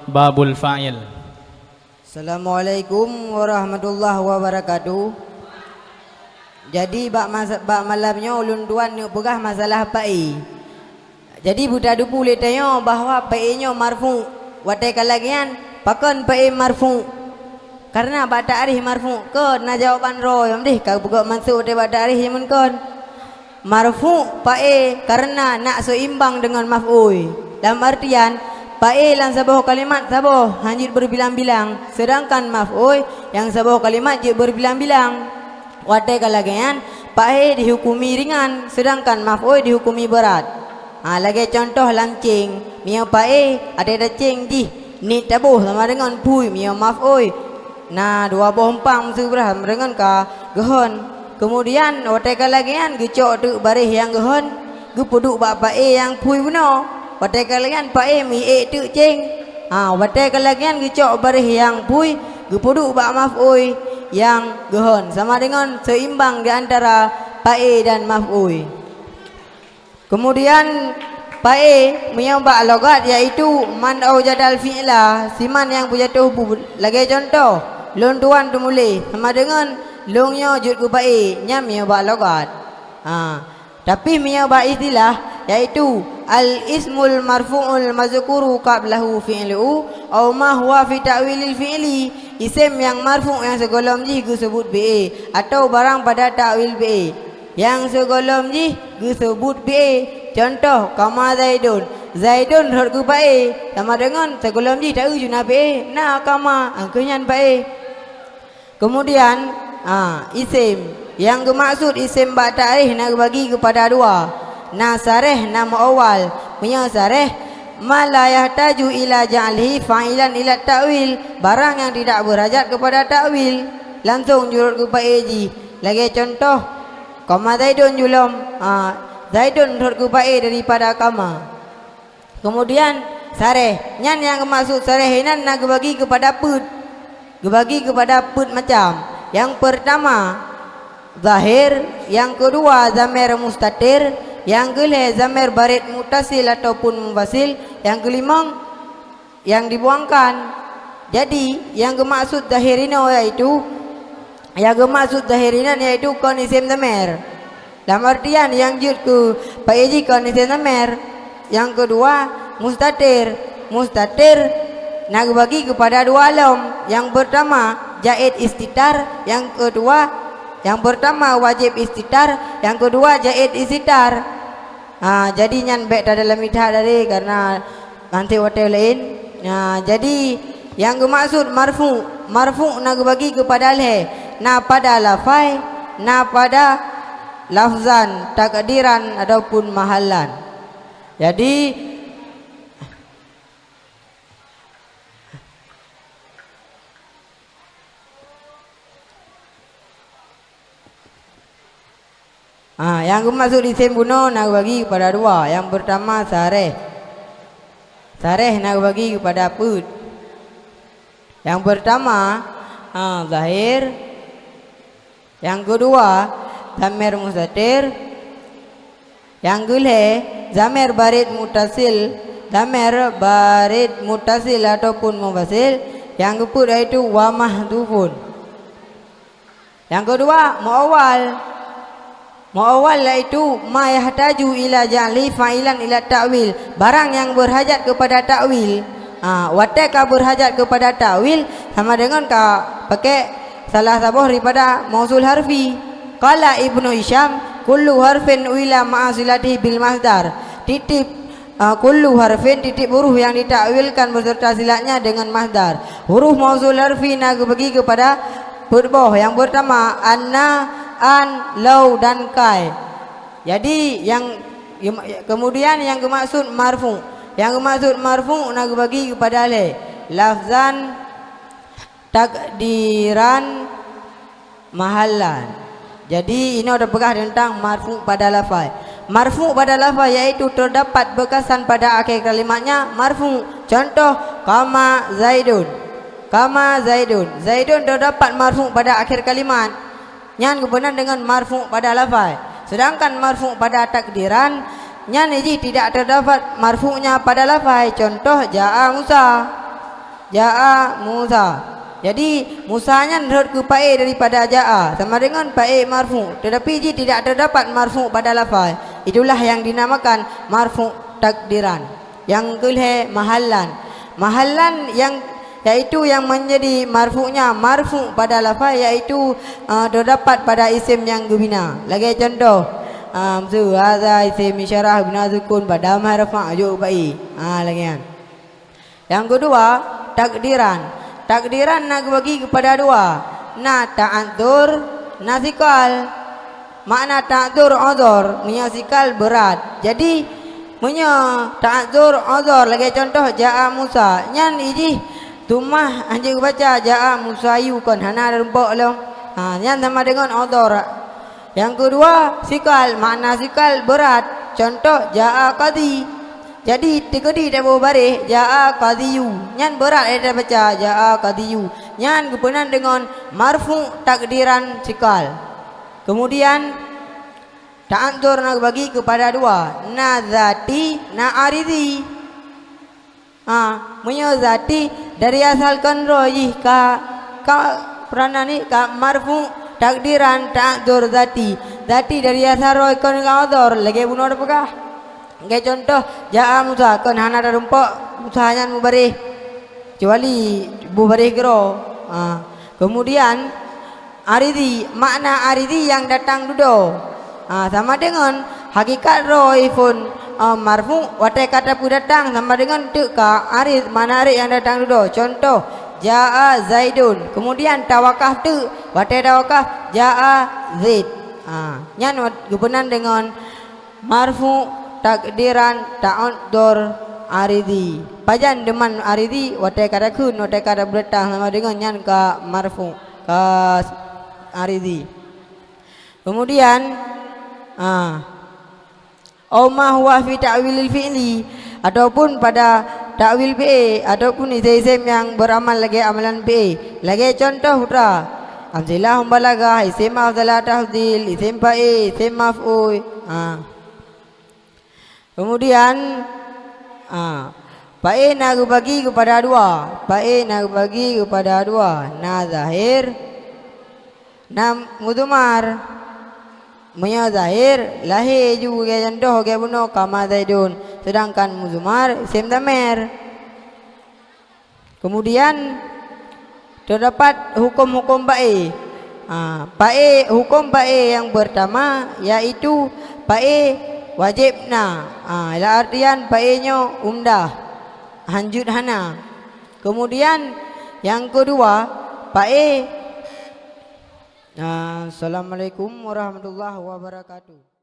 babul fa'il. Assalamualaikum warahmatullahi wabarakatuh. Jadi bak malamnya ulun tuan ni pegah masalah pa'i. Jadi buta dupu le tanya bahawa pa'inya marfu. Watai kalagian pakon pa'i marfu. Karena bak ta'rif marfu ke na jawaban ro yang deh kau buka mansub de bak ta'rif mun kon. Marfu pa'i karena nak seimbang dengan maf'ul. Dalam artian pa'i lang sebuah kalimat sabuh hanya berbilang-bilang, sedangkan maf'ul yang sebuah kalimat je berbilang-bilang. Watai kalagian pa'i dihukumi ringan, sedangkan maf'ul dihukumi berat. Lagi contoh lancing, mia pa'i ada cing ji, ni tabuh sama dengan pui mia maf'ul. Nah, dua bompang seberah dengan ka gehon. Kemudian watai kalagian gecok tu baris yang gehon, gepuduk bak pa'i yang pui benar. Watai kalian pa'i mi tu cing. Watai kalian gecok baris yang pui, gepuduk bak maf'ul yang gehon, sama dengan seimbang di antara pa'i dan maf'ul. Kemudian pa'i menyebab logat iaitu man au jadal fi'la, siman yang berjatuh lagi contoh lon tuan tu mulai sama dengan longnya jud ku pa'i nya menyebab logat. Tapi menyebab istilah yaitu al-ismul marfu'ul mazkuru qablahu fi'lu aw ma huwa fi ta'wilil fi'li, isim yang marfu' yang segolom ji disebut bi atau barang pada ta'wil bi yang segolom ji disebut bi. Contoh kama zaidun, zaidun hot ku bae sama dengan segolom ji tak ujuna bi na kama angkenyan bae. Kemudian isim yang bermaksud isim ba ta'rif nak bagi kepada dua. Na sareh nama awal punya sareh ma la yahtaju ila ja'lihi fa'ilan ila ta'wil, barang yang tidak berhajat kepada ta'wil langsung jurut ke pa'i. Lagi contoh kama zaidun julum, zaidun jurut ke pa'i daripada kama. Kemudian sareh nyan yang maksud sareh nan nak bagi kepada put, bagi kepada put macam yang pertama zahir, yang kedua zamir mustatir, yang kelima zamir barid mutasil ataupun munfasil, yang kelima yang dibuangkan. Jadi yang bermaksud zahirina yaitu kon isim zamir. Dalam artian yang jud ke pa'i kon isim zamir. Yang kedua mustatir, nak bagi kepada dua alam. Yang pertama jaid istitar, yang kedua yang pertama wajib istitar, yang kedua jaid istitar. Jadi nyan baik tak dalam ithah dari karena nanti hotel lain. Jadi yang bermaksud marfu nak bagi kepada le, na pada lafai, na pada lafzan, takdiran ataupun mahallan. Jadi yang bermaksud isim guna nak bagi kepada dua. Yang pertama sareh nak bagi kepada put. Yang pertama zahir, yang kedua zamir mustatir, yang kelima zamir barid mutasil ataupun munfasil, yang keput iaitu wa mahdhufun. Yang kedua muawwal iaitu ma yahtaju ila ja'li fa'ilan ila ta'wil, barang yang berhajat kepada ta'wil. Watai ka berhajat kepada ta'wil sama dengan ka pakai salah satu daripada mausul harfi. Qala Ibnu Hisham kullu harfin ila ma'asilatihi bil masdar. Kullu harfin titik huruf yang ditakwilkan beserta silatnya dengan masdar. Huruf mausul harfi nak bagi kepada huruf yang pertama anna, an, lau dan kai. Jadi yang kemudian yang bermaksud marfu, nak bagi kepada le, lafzan, takdiran, mahallan. Jadi ini ada pegah tentang marfu pada lafaz. Marfu pada lafaz yaitu terdapat bekasan pada akhir kalimatnya marfu. Contoh kama zaidun, zaidun terdapat marfu pada akhir kalimat. Yang kebenaran dengan marfu pada lafaz. Sedangkan marfu pada takdiran nyan ini tidak terdapat marfu'nya pada lafaz. Contoh jaa Musa. ja'a Musa. Jadi Musanya nurut ke pae daripada ja'a sama dengan pae marfu. Tetapi jika tidak terdapat marfu pada lafaz, itulah yang dinamakan marfu takdiran. Yang kedua mahallan. Mahallan yang yaitu yang menjadi marfu'nya marfu pada lafaz yaitu terdapat pada isim yang gebina. Lagi contoh hadza isim isyarah bina sukun pada harfa ajo bai. Lagi kan. Yang kedua takdiran. Takdiran nak bagi kepada dua. Na ta'adzur, na sikal. Makna ta'adzur uzur, punya sikal berat. Jadi punya ta'adzur uzur. Lagi contoh ja'a Musa. Nyan iji tumah anjing baca ja'a Musa yu kan hana rempok lo. Nyan sama dengan uzur. Yang kedua sikal, makna sikal berat. Contoh ja'a qadhi. Jadi tikedi dah baris ja'a qadhiyu. Nyan berat ada baca ja'a qadhiyu. Nyan kepenan dengan marfu takdiran sikal. Kemudian ta'adzur nak bagi kepada dua. Na zati, na aridi. Punya zati dari asalkan roji ka peranan ni ka marfu takdiran ta'adzur zati. Zati dari asal roji kan ka lagi bunuh ada pekah. Kayak contoh ja'a Musa kan hana ada rumpok Musa nyan mubarih kecuali mubarih gero. Kemudian aridi, makna aridi yang datang duduk sama dengan hakikat roh pun marfu watai kata pu datang sama dengan ka arid, mana arid yang datang duduk. Contoh ja'a Zaidun, kemudian tawakaf tu watai tawakaf ja'a Zaid. Nyan gubunan dengan marfu takdiran ta'adzur aridi. Pajan deman aridi watai kata kun watai kata berdatang sama dengan nyan ka marfu ka aridi. Kemudian au ma huwa fi ta'wilil fi'li, ataupun pada ta'wil fi'il ataupun isim yang beramal lagi amalan fi'il. Lagi contoh putra amzilah balagah isim afdalah tafdil isim fa'il isim maf'ul. Kemudian pae nak bagi kepada dua. Pae nak bagi kepada dua. Na zahir, na mudumar. Punya zahir lahir juga contoh kayak bunuh kama Zaidun. Sedangkan mudumar isim damir. Kemudian terdapat hukum-hukum pae. Pae hukum pae yang pertama yaitu pae wajibna. Ila artian paenyo umdah hanjut hana. Kemudian yang kedua pae. Assalamualaikum warahmatullahi wabarakatuh.